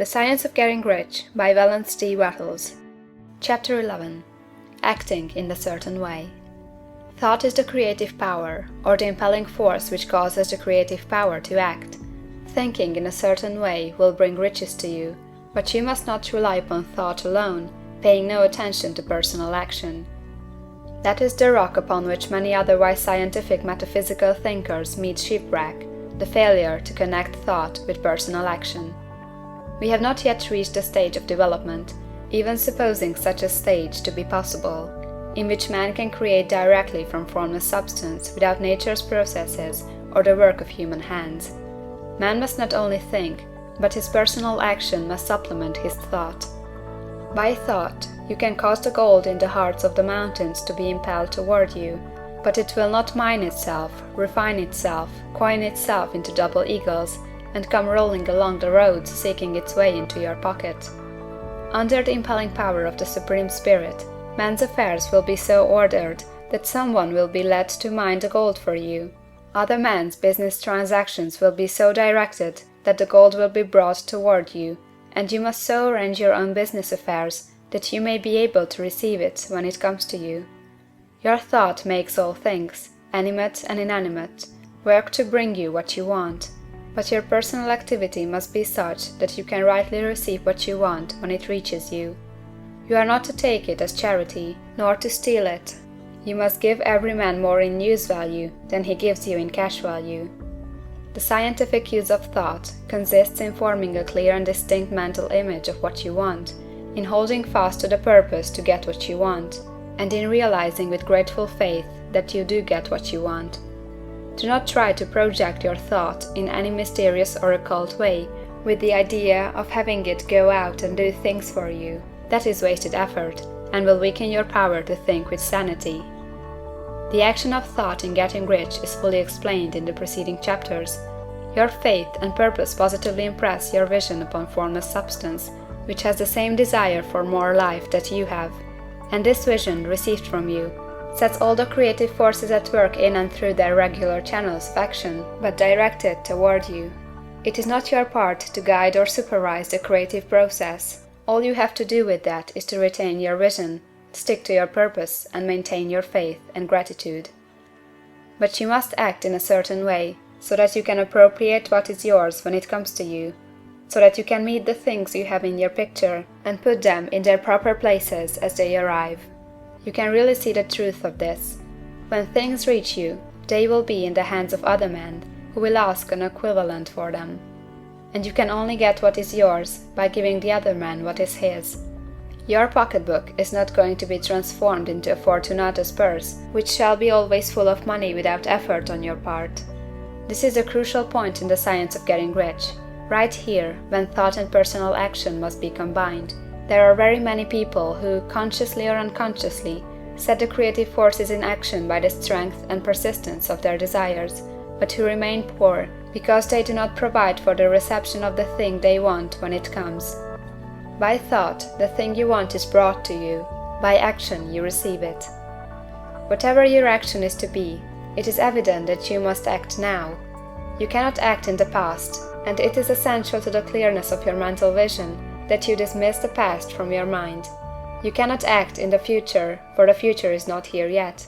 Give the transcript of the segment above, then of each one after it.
The Science of Getting Rich by Wallace D. Wattles. Chapter 11. Acting in a Certain Way. Thought is the creative power, or the impelling force which causes the creative power to act. Thinking in a certain way will bring riches to you, but you must not rely upon thought alone, paying no attention to personal action. That is the rock upon which many otherwise scientific metaphysical thinkers meet shipwreck, the failure to connect thought with personal action. We have not yet reached the stage of development, even supposing such a stage to be possible, in which man can create directly from formless substance without nature's processes or the work of human hands. Man must not only think, but his personal action must supplement his thought. By thought, you can cause the gold in the hearts of the mountains to be impelled toward you, but it will not mine itself, refine itself, coin itself into double eagles, and come rolling along the roads seeking its way into your pocket. Under the impelling power of the Supreme Spirit, man's affairs will be so ordered that someone will be led to mine the gold for you. Other men's business transactions will be so directed that the gold will be brought toward you, and you must so arrange your own business affairs that you may be able to receive it when it comes to you. Your thought makes all things, animate and inanimate, work to bring you what you want. But your personal activity must be such that you can rightly receive what you want when it reaches you. You are not to take it as charity, nor to steal it. You must give every man more in use value than he gives you in cash value. The scientific use of thought consists in forming a clear and distinct mental image of what you want, in holding fast to the purpose to get what you want, and in realizing with grateful faith that you do get what you want. Do not try to project your thought in any mysterious or occult way, with the idea of having it go out and do things for you. That is wasted effort, and will weaken your power to think with sanity. The action of thought in getting rich is fully explained in the preceding chapters. Your faith and purpose positively impress your vision upon formless substance, which has the same desire for more life that you have, and this vision, received from you, sets all the creative forces at work in and through their regular channels of action, but directed toward you. It is not your part to guide or supervise the creative process. All you have to do with that is to retain your vision, stick to your purpose, and maintain your faith and gratitude. But you must act in a certain way, so that you can appropriate what is yours when it comes to you, so that you can meet the things you have in your picture, and put them in their proper places as they arrive. You can really see the truth of this. When things reach you, they will be in the hands of other men, who will ask an equivalent for them. And you can only get what is yours by giving the other man what is his. Your pocketbook is not going to be transformed into a Fortunatus purse, which shall be always full of money without effort on your part. This is a crucial point in the science of getting rich. Right here, when thought and personal action must be combined, there are very many people who, consciously or unconsciously, set the creative forces in action by the strength and persistence of their desires, but who remain poor because they do not provide for the reception of the thing they want when it comes. By thought, the thing you want is brought to you. By action, you receive it. Whatever your action is to be, it is evident that you must act now. You cannot act in the past, and it is essential to the clearness of your mental vision that you dismiss the past from your mind. You cannot act in the future, for the future is not here yet.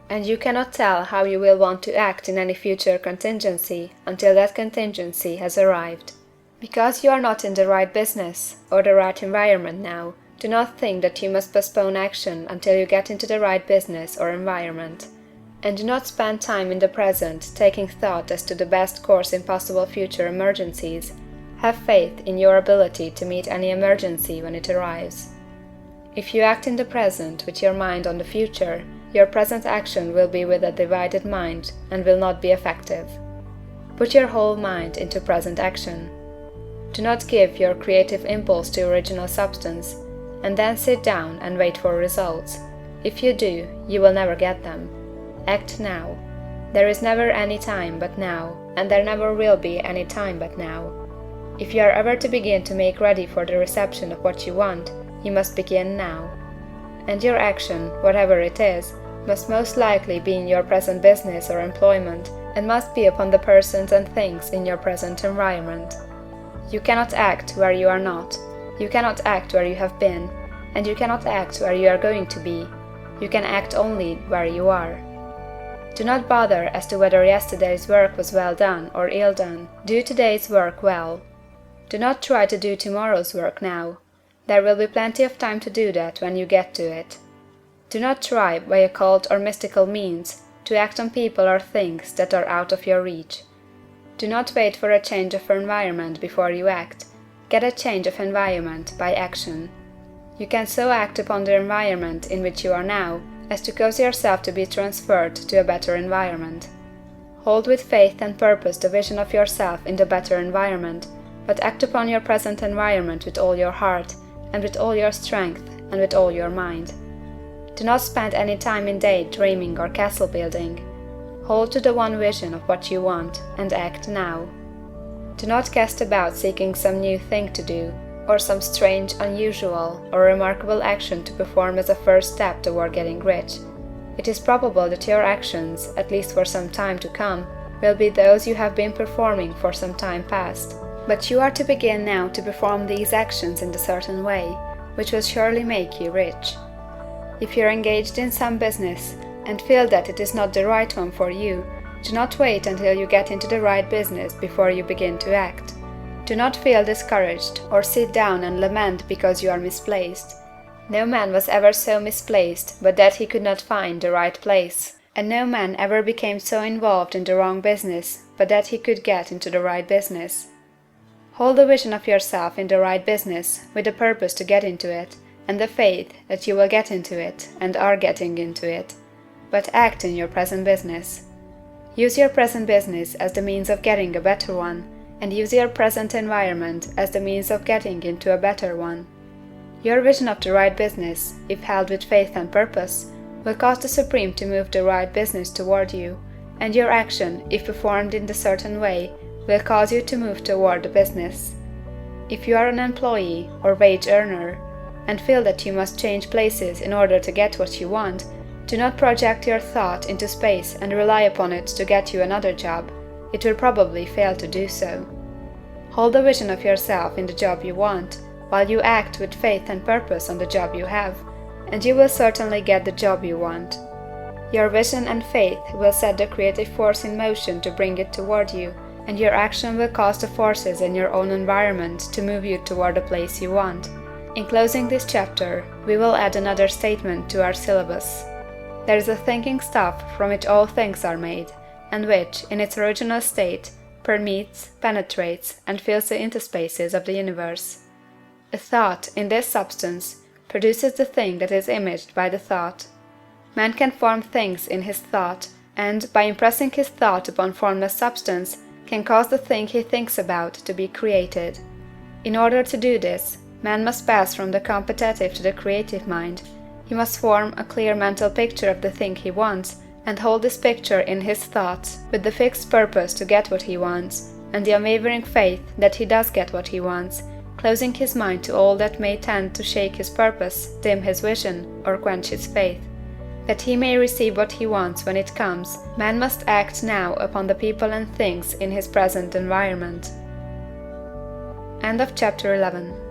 And you cannot tell how you will want to act in any future contingency until that contingency has arrived. Because you are not in the right business or the right environment now, do not think that you must postpone action until you get into the right business or environment. And do not spend time in the present taking thought as to the best course in possible future emergencies. Have faith in your ability to meet any emergency when it arrives. If you act in the present with your mind on the future, your present action will be with a divided mind and will not be effective. Put your whole mind into present action. Do not give your creative impulse to original substance, and then sit down and wait for results. If you do, you will never get them. Act now. There is never any time but now, and there never will be any time but now. If you are ever to begin to make ready for the reception of what you want, you must begin now. And your action, whatever it is, must most likely be in your present business or employment, and must be upon the persons and things in your present environment. You cannot act where you are not. You cannot act where you have been, and you cannot act where you are going to be. You can act only where you are. Do not bother as to whether yesterday's work was well done or ill done. Do today's work well. Do not try to do tomorrow's work now. There will be plenty of time to do that when you get to it. Do not try, by occult or mystical means, to act on people or things that are out of your reach. Do not wait for a change of environment before you act. Get a change of environment by action. You can so act upon the environment in which you are now as to cause yourself to be transferred to a better environment. Hold with faith and purpose the vision of yourself in the better environment, but act upon your present environment with all your heart, and with all your strength, and with all your mind. Do not spend any time in day dreaming or castle building. Hold to the one vision of what you want, and act now. Do not cast about seeking some new thing to do, or some strange, unusual, or remarkable action to perform as a first step toward getting rich. It is probable that your actions, at least for some time to come, will be those you have been performing for some time past. But you are to begin now to perform these actions in a certain way, which will surely make you rich. If you are engaged in some business, and feel that it is not the right one for you, do not wait until you get into the right business before you begin to act. Do not feel discouraged, or sit down and lament because you are misplaced. No man was ever so misplaced but that he could not find the right place, and no man ever became so involved in the wrong business but that he could get into the right business. Hold the vision of yourself in the right business, with the purpose to get into it, and the faith that you will get into it, and are getting into it. But act in your present business. Use your present business as the means of getting a better one, and use your present environment as the means of getting into a better one. Your vision of the right business, if held with faith and purpose, will cause the Supreme to move the right business toward you, and your action, if performed in a certain way, will cause you to move toward the business. If you are an employee or wage earner, and feel that you must change places in order to get what you want, do not project your thought into space and rely upon it to get you another job. It will probably fail to do so. Hold the vision of yourself in the job you want, while you act with faith and purpose on the job you have, and you will certainly get the job you want. Your vision and faith will set the creative force in motion to bring it toward you, and your action will cause the forces in your own environment to move you toward the place you want. In closing this chapter, we will add another statement to our syllabus. There is a thinking stuff from which all things are made, and which, in its original state, permeates, penetrates, and fills the interspaces of the universe. A thought, in this substance, produces the thing that is imaged by the thought. Man can form things in his thought, and, by impressing his thought upon formless substance, can cause the thing he thinks about to be created. In order to do this, man must pass from the competitive to the creative mind. He must form a clear mental picture of the thing he wants, and hold this picture in his thoughts, with the fixed purpose to get what he wants, and the unwavering faith that he does get what he wants, closing his mind to all that may tend to shake his purpose, dim his vision, or quench his faith. That he may receive what he wants when it comes, man must act now upon the people and things in his present environment. End of chapter 11.